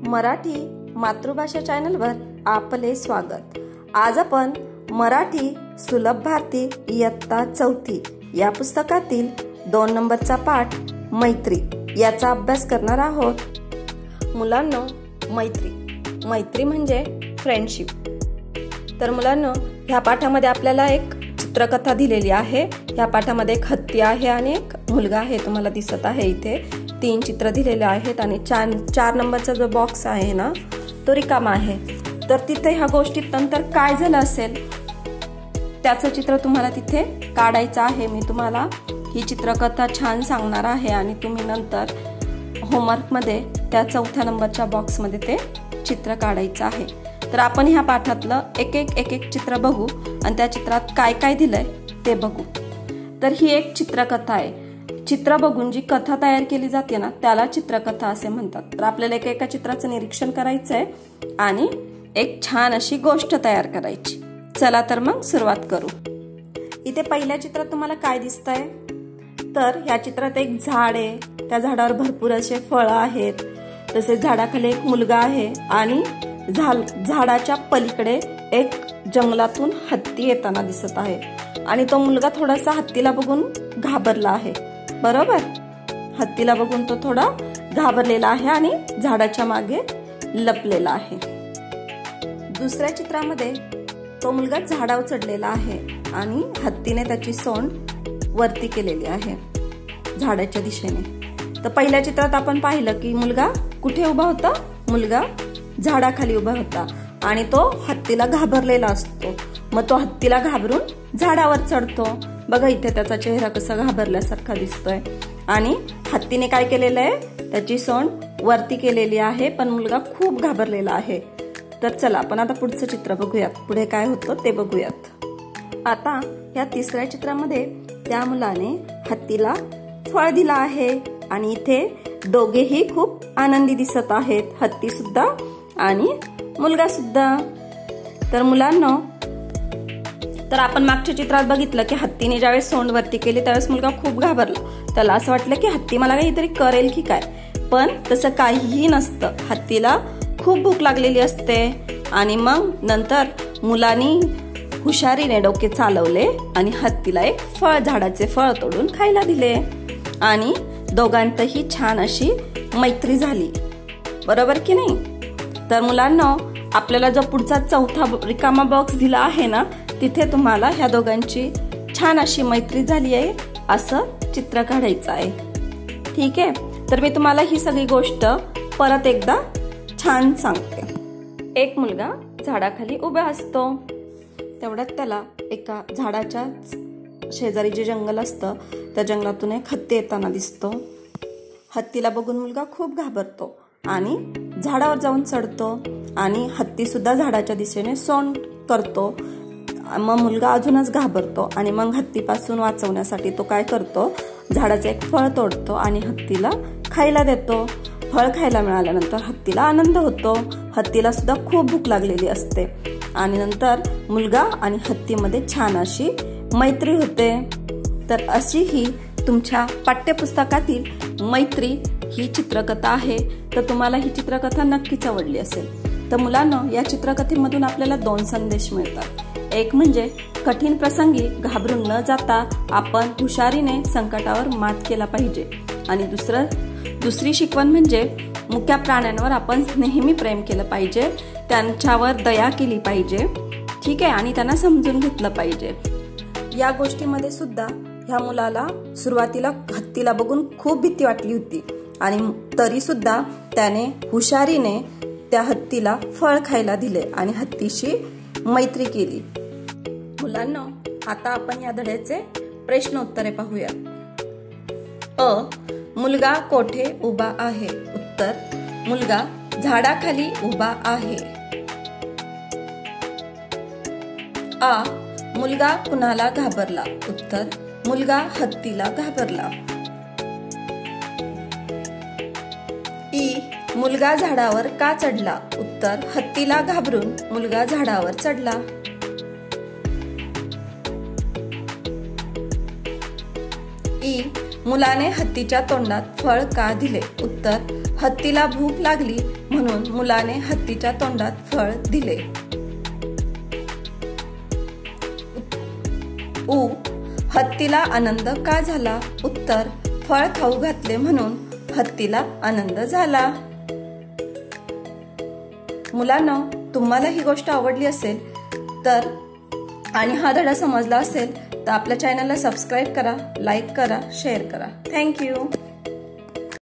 मराठी मातृभाषा चॅनलवर आपले स्वागत। आज आपण मराठी सुलभ भारती इयत्ता 4 या पुस्तकातील 2 नंबरचा पाठ मैत्री याचा अभ्यास करणार आहोत। मुलांनो, मैत्री म्हणजे फ्रेंडशिप। तर मुलांनो, ह्या पाठामध्ये आपल्याला एक चित्रकथा दिलेली आहे। ह्या पाठामध्ये एक हत्ती आहे आणि एक मुलगा आहे, तुम्हाला दिसत आहे इथे 3 चित्र दिलेले आहेत आणि 4 नंबरचा जो बॉक्स आहे ना तो रिकामा आहे। तर तिथे ह्या गोष्टीत नंतर काय झालं असेल त्याचं चित्र तुम्हाला तिथे काढायचं आहे। मी तुम्हाला ही चित्रकथा छान सांगणार आहे आणि तुम्ही नंतर होमवर्क मध्ये त्या 4थ्या नंबरच्या बॉक्स मध्ये ते चित्र काढायचं आहे। तर आपण ह्या पाठातलं एक चित्र बघू आणि त्या चित्रात काय काय दिलंय ते बघू। तर ही एक चित्रकथा आहे। चित्र बघून जी कथा तयार केली जाते ना त्याला चित्रकथा असे म्हणतात। तर आपल्याला एका चित्राचं निरीक्षण करायचं आहे आणि एक छान अशी गोष्ट तयार करायची। चला तर मग सुरुवात करू। इथे पहिल्या चित्रात तुम्हाला काय दिसतंय? तर या चित्रात एक झाड आहे, त्या झाडावर भरपूर असे फळं आहेत, तसेच झाडाखाली एक मुलगा आहे आणि झाडाच्या पलीकडे एक जंगलातून हत्ती येताना दिसत आहे आणि तो मुलगा थोडासा हत्तीला बघून घाबरला आहे। बरोबर, हत्तीला बघून तो थोडा घाबरलेला आहे आणि झाडाच्या मागे लपलेला आहे। दुसऱ्या चित्रामध्ये तो मुलगा झाडावर चढलेला आहे आणि हत्तीने त्याची सोंड वरती केलेली आहे झाडाच्या दिशेने। तर पहिल्या चित्रात आपण पाहिलं की मुलगा कुठे उभा होता? मुलगा झाडाखाली उभा होता आणि तो हत्तीला घाबरलेला असतो। मग तो हत्तीला घाबरून झाडावर चढतो। बघा इथे त्याचा चेहरा कसा घाबरल्यासारखा दिसतोय आणि हत्तीने काय केलेलं आहे? त्याची सोंड वरती केलेली आहे, पण मुलगा खूप घाबरलेला आहे। तर चला आपण आता पुढचं चित्र बघूयात, पुढे काय होतं ते बघूयात। आता या तिसऱ्या चित्रामध्ये त्या मुलाने हत्तीला फळ दिला आहे आणि इथे दोघेही खूप आनंदी दिसत आहेत, हत्ती सुद्धा आणि मुलगा सुद्धा। तर मुलांनो, तर आपण मागच्या चित्रात बघितलं की हत्तीने ज्यावेळेस सोंड वरती केली त्यावेळेस मुलगा खूप घाबरला। त्याला असं वाटलं की हत्ती मला काहीतरी करेल की काय, पण तसं काहीही नसतं। हत्तीला खूप भूक लागलेली असते आणि मग नंतर मुलांनी हुशारीने डोके चालवले आणि हत्तीला एक झाडाचे फळ तोडून खायला दिले आणि दोघांतही छान अशी मैत्री झाली। बरोबर की नाही? तर मुलांनो, आपल्याला जो पुढचा 4था रिकामा बॉक्स दिला आहे ना तिथे तुम्हाला ह्या दोघांची छान अशी मैत्री झाली आहे असं चित्र काढायचं आहे। ठीक आहे? तर मी तुम्हाला ही सगळी गोष्ट परत एकदा छान सांगते। एक मुलगा झाडाखाली उभा असतो, तेवढ्यात त्याला एका झाडाच्या शेजारी जे जंगल असतं त्या जंगलातून एक हत्ती येताना दिसतो। हत्तीला बघून मुलगा खूप घाबरतो आणि झाडावर जाऊन चढतो आणि हत्ती सुद्धा झाडाच्या दिशेने सोंड करतो। मग मुलगा अजूनच घाबरतो आणि मग हत्तीपासून वाचवण्यासाठी तो काय करतो? झाडाचं एक फळ तोडतो आणि हत्तीला खायला देतो। फळ खायला मिळाल्यानंतर हत्तीला आनंद होतो। हत्तीला सुद्धा खूप भूक लागलेली असते आणि नंतर मुलगा आणि हत्तीमध्ये छान अशी मैत्री होते। तर अशी ही तुमच्या पाठ्यपुस्तकातील मैत्री ही चित्रकथा आहे। तर तुम्हाला ही चित्रकथा नक्कीच आवडली असेल। तर मुलांनो, या चित्रकथेमधून आपल्याला 2 संदेश मिळतात। एक म्हणजे कठीण प्रसंगी घाबरून न जाता आपण हुशारीने संकटावर मात केला पाहिजे आणि दुसरी शिकवण म्हणजे मुक्या प्राण्यांवर आपण नेहमी प्रेम केलं पाहिजे, त्यांच्यावर दया केली पाहिजे। ठीक आहे? आणि त्यांना समजून घेतलं पाहिजे। या गोष्टीमध्ये सुद्धा ह्या मुलाला सुरुवातीला हत्तीला बघून खूप भीती वाटली होती आणि तरी सुद्धा त्याने हुशारीने त्या हत्तीला फळ खायला दिले आणि हत्तीशी मैत्री केली। मुलांनो, आता आपण या धड्याचे प्रश्न उत्तरे पाहूया। मुलगा कोठे उभा आहे? उत्तर, मुलगा झाडाखाली उभा आहे। मुलगा कुणाला घाबरला? उत्तर, मुलगा हत्तीला घाबरला। मुलगा झाडावर का चढला? उत्तर, हत्तीला घाबरून मुलगा झाडावर चढला। मुलाने हत्तीच्या तोंडात फळ का दिले? उत्तर, हत्तीला भूक लागली म्हणून मुलाने हत्तीच्या तोंडात फळ दिले. उ. हत्तीला आनंद का झाला? उत्तर, फळ खाऊ घातले म्हणून हत्तीला आनंद झाला. मुलांनो, तुम्हाला ही गोष्ट आवडली असेल तर आणि हा धडा समजला असेल तर आपल्या चॅनलला सबस्क्राईब करा, लाईक करा, शेअर करा. थँक्यू.